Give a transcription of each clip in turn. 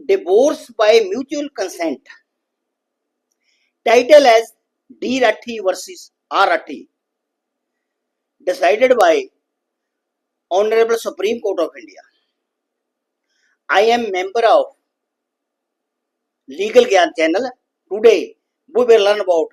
divorce by mutual consent, title as D. Rathi versus R. Rathi, decided by Honorable Supreme Court of India. I am member of Legal Gyan channel. Today we will learn about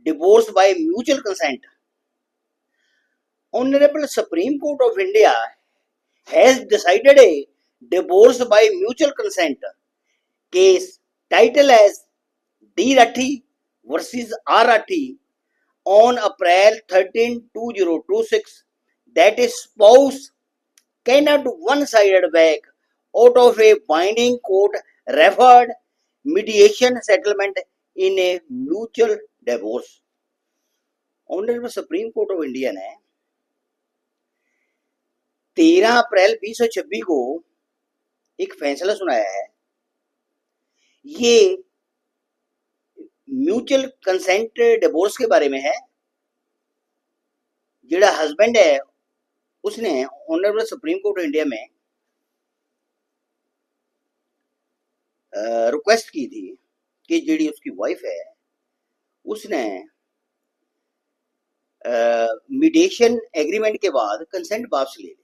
divorce by mutual consent. Honorable Supreme Court of India has decided a divorce by mutual consent case title as D. Rathi versus R. Rathi on April 13, 2026, that is spouse cannot one-sided back out of a binding court referred mediation settlement in a mutual divorce. Honourable supreme court of India ने 13 अप्रैल 2026 को एक फैसला सुनाया है। ये mutual consent divorce के बारे में है। जेड़ा हस्बैंड है उसने honourable supreme court of India में रिक्वेस्ट की थी कि जेड़ी उसकी वाइफ है उसने मीडिएशन एग्रीमेंट के बाद कंसेंट वापस ले ली।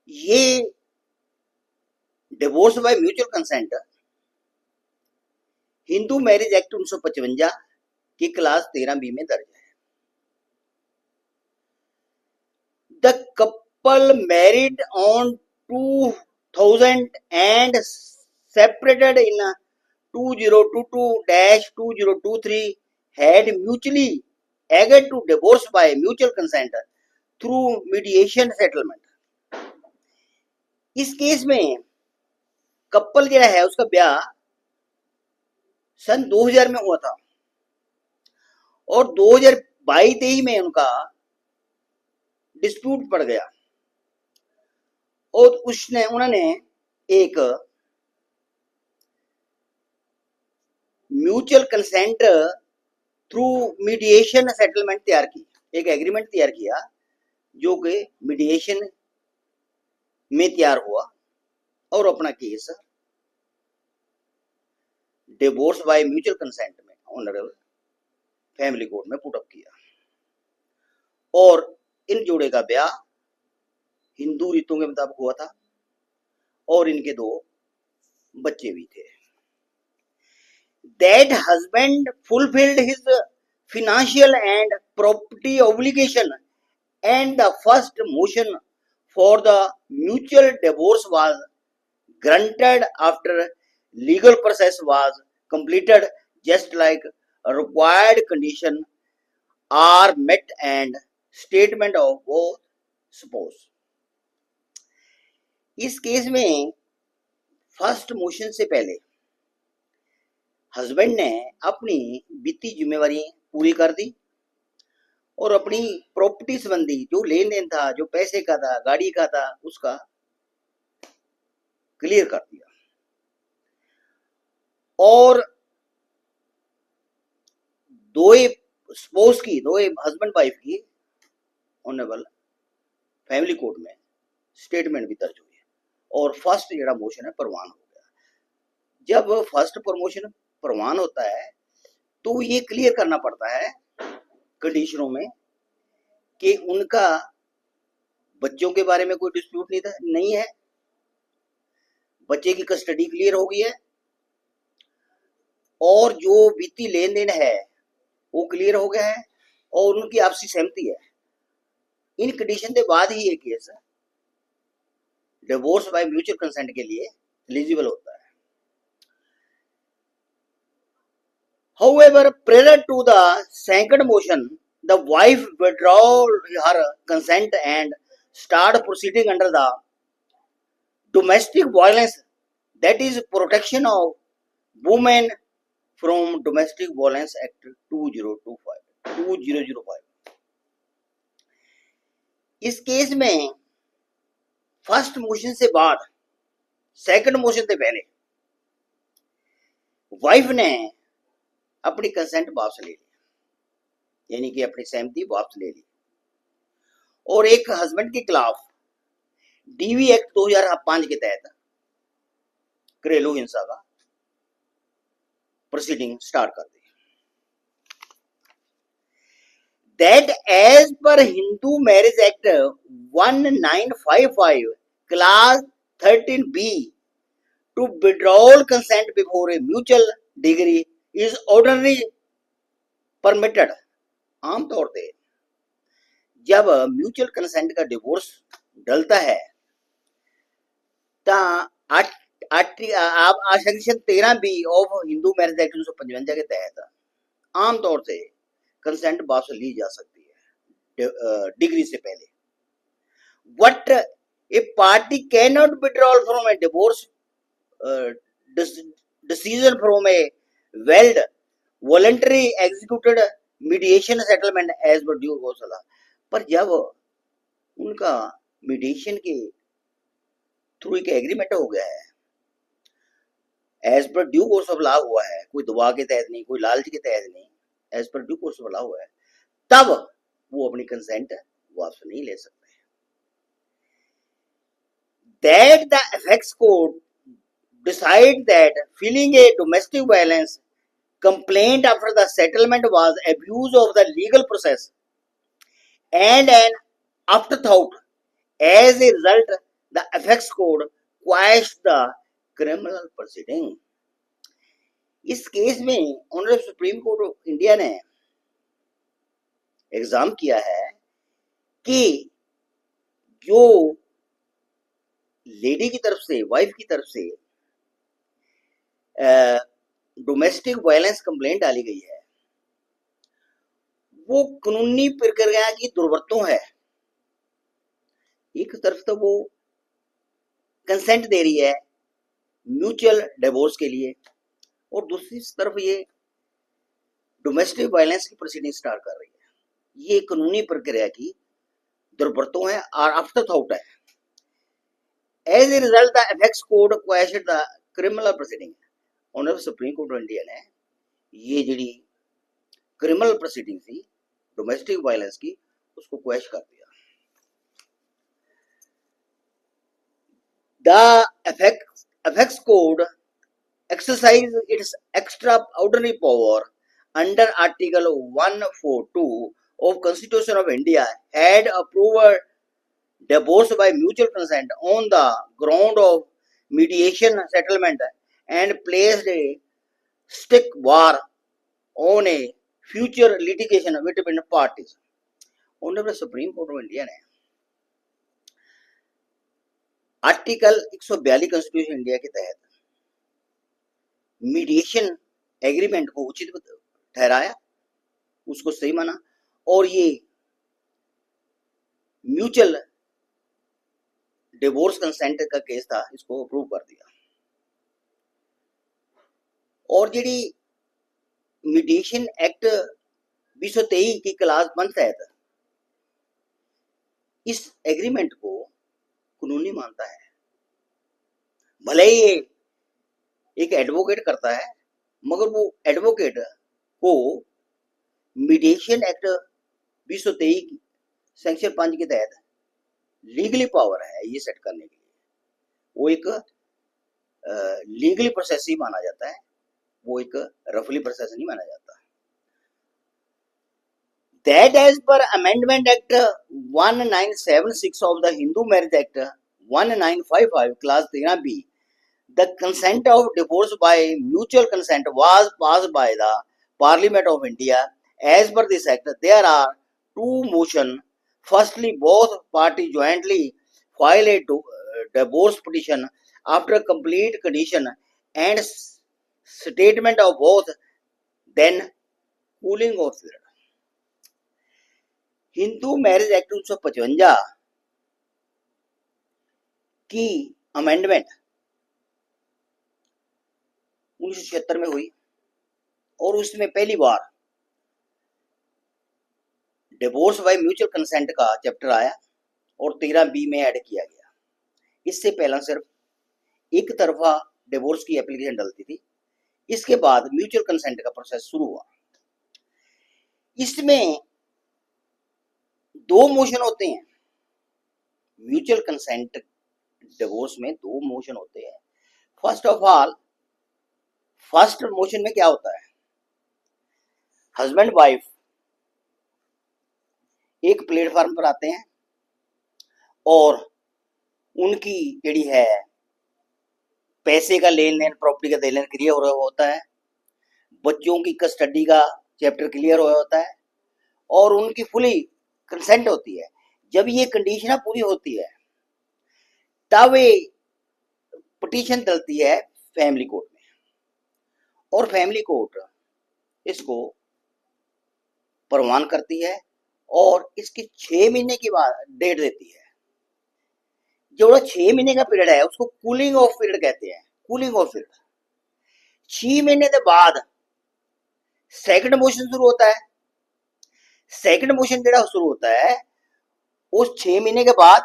ये divorce by mutual consent Hindu marriage act 1955 की क्लास 13B में दर्ज है। The couple married on 2000 and separated in 2022-2023 had mutually agreed to divorce by mutual consent through mediation settlement. इस केस में कपल जो है उसका ब्याह सन 2000 में हुआ था और 2022-23 में उनका डिस्प्यूट पड़ गया और उन्होंने एक mutual consent through mediation settlement तैयार की, एक एग्रीमेंट तैयार किया जो कि मीडिएशन में तैयार हुआ और अपना case divorce by mutual consent में ऑनरेबल फैमिली कोर्ट में पुट अप किया और इन जोड़े का ब्याह हिंदू रीतों के मुताबिक हुआ था और इनके 2 बच्चे भी थे। That husband fulfilled his financial and property obligation and the first motion for the mutual divorce was granted after legal process was completed, just like required condition are met and statement of both spouse. इस case में first motion से पहले husband ने अपनी वित्तीय जिम्मेवारी पूरी कर दी और अपनी प्रॉपर्टी संबंधी जो लेन देन था, जो पैसे का था, गाड़ी का था, उसका क्लियर कर दिया और 2 स्पोर्स की, 2 हस्बैंड वाइफ की ऑनरेबल फैमिली कोर्ट में स्टेटमेंट भी दर्ज हुई और फर्स्ट जेड़ा मोशन है प्रवान हो गया। जब फर्स्ट प्रमोशन प्रवान होता है तो ये क्लियर करना पड़ता है कंडीशनों में कि उनका बच्चों के बारे में कोई डिस्प्यूट नहीं है, बच्चे की कस्टडी क्लियर हो गई है और जो वित्तीय लेन देन है वो क्लियर हो गया है और उनकी आपसी सहमति है। इन कंडीशन के बाद ही ये case divorce by mutual consent के लिए एलिजिबल होता है। However, prior to the second motion, the wife withdraw her consent and start proceeding under the Domestic Violence, that is Protection of Women from Domestic Violence Act 2005। इस case में first motion से बाद second motion से पहले wife ने अपनी consent वापस ले ली, यानी कि अपनी सहमति वापस ले ली और एक हस्बैंड के खिलाफ डीवी एक्ट 2005 के तहत घरेलू हिंसा का प्रोसीडिंग स्टार्ट कर दी। That as per Hindu Marriage Act 1955 class 13B to withdrawal consent before a mutual degree is ordinarily permitted। आमतौर पे जब म्यूचुअल कंसेंट का डिवोर्स डलता है आप section 13B of Hindu marriage act 1955 के तहत आमतौर से कंसेंट वापस ली जा सकती है डिग्री से पहले। What a party cannot withdraw from a divorce decision from a valid voluntary executed mediation settlement as per due course। पर जब उनका मीडिएशन के थ्रू एक एग्रीमेंट हो गया है, as per due course of law हुआ है, कोई दबाव के तहत नहीं, कोई लालच के तहत नहीं, as per due course of law हुआ है, तब वो अपनी कंसेंट वापस नहीं ले सकते। That the ethics code decide that filing a domestic violence complaint after the settlement was abuse of the legal process and an afterthought। As a result, the ethics code quashed the criminal proceeding। इस case में honourable supreme court of India ने exam किया है कि जो lady की तरफ से, वाइफ की तरफ से डोमेस्टिक वायलेंस कंप्लेंट डाली गई है, वो कानूनी प्रक्रिया की दुर्वरतों है। एक तरफ तो वो कंसेंट दे रही है म्यूचुअल डिवोर्स के लिए, और दूसरी तरफ ये डोमेस्टिक वायलेंस की प्रोसीडिंग स्टार्ट कर रही है। ये कानूनी प्रक्रिया की दुर्वरतों है और आफ्टर थॉट है। As a result, the ethics code quashed the criminal proceeding। Honourable supreme court of India ने ये जी क्रिमिनल प्रोसीडिंग थी डोमेस्टिक वायलेंस की, उसको क्वैश कर दिया। The ethics code exercise its extraordinary power under Article 142 of Constitution of India had approved divorce by mutual consent on the ground of mediation settlement and placed a stick bar on a future litigation between parties। Honourable supreme court of India ने article 142 constitution India के तहत mediation agreement को उचित ठहराया, उसको सही माना, और ये म्यूचुअल डिवोर्स कंसेंट का केस था, इसको अप्रूव कर दिया। और जी मीडिएशन एक्ट 223 की क्लास 1 तहत इस एग्रीमेंट को कानूनी मानता है। भले ही एक एडवोकेट करता है, मगर वो एडवोकेट को मीडिएशन एक्ट 223 सेक्शन 5 के तहत लीगली पावर है ये सेट करने के लिए। वो एक लीगली प्रोसेस ही माना जाता है, वो एक रफली प्रोसेस नहीं माना जाता। That as per Amendment Act 1976 of the Hindu Marriage Act 1955 class 13B, the consent of divorce by mutual consent was passed by the Parliament of India। As per this act, there are two motions. Firstly, both parties jointly file a divorce petition after complete condition and statement of both, then cooling off period। Hindu marriage act 1955 की amendment 1976 में हुई और उसमें पहली बार divorce by mutual consent का chapter आया और 13B में ऐड किया गया। इससे पहला सिर्फ एक तरफा डिवोर्स की एप्लीकेशन डलती थी, इसके बाद म्यूचुअल कंसेंट का प्रोसेस शुरू हुआ। इसमें दो मोशन होते हैं, म्यूचुअल कंसेंट डिवोर्स में दो मोशन होते हैं। First of all, first motion में क्या होता है, हस्बैंड वाइफ एक प्लेटफॉर्म पर आते हैं और उनकी ਜਿਹੜੀ है पैसे का लेन देन, प्रॉपर्टी का लेन देन क्लियर हो रहा होता है, बच्चों की कस्टडी का चैप्टर क्लियर हो रहा होता है और उनकी फुली कंसेंट होती है। जब ये कंडीशन पूरी होती है तब ये पिटीशन डलती है फैमिली कोर्ट में और फैमिली कोर्ट इसको प्रवान करती है और इसकी 6 महीने की बाद डेट देती है। जो 6 महीने का पीरियड है उसको कूलिंग ऑफ पीरियड कहते हैं। कूलिंग ऑफ पीरियड 6 महीने के बाद सेकंड मोशन शुरू होता है। सेकंड मोशन जो शुरू होता है उस 6 महीने के बाद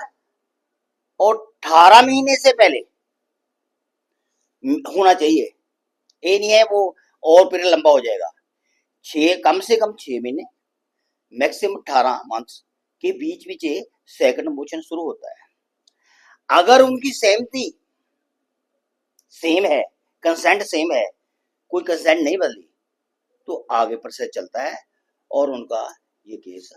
और 18 महीने से पहले होना चाहिए। ये नहीं है वो और पीरियड लंबा हो जाएगा। 6 कम से कम 6 महीने, मैक्सिमम 18 मंथ्स के बीच बीच सेकंड मोशन शुरू होता है। अगर उनकी सहमति सेम है, कंसेंट सेम है, कोई कंसेंट नहीं बदली, तो आगे प्रोसेस चलता है और उनका ये case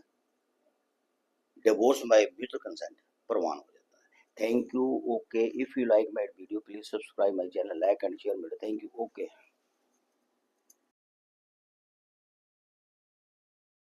divorce by mutual consent प्रमाण हो जाता है। Thank you. Okay, if you like my video please subscribe my channel, like and share my. Thank you. Okay.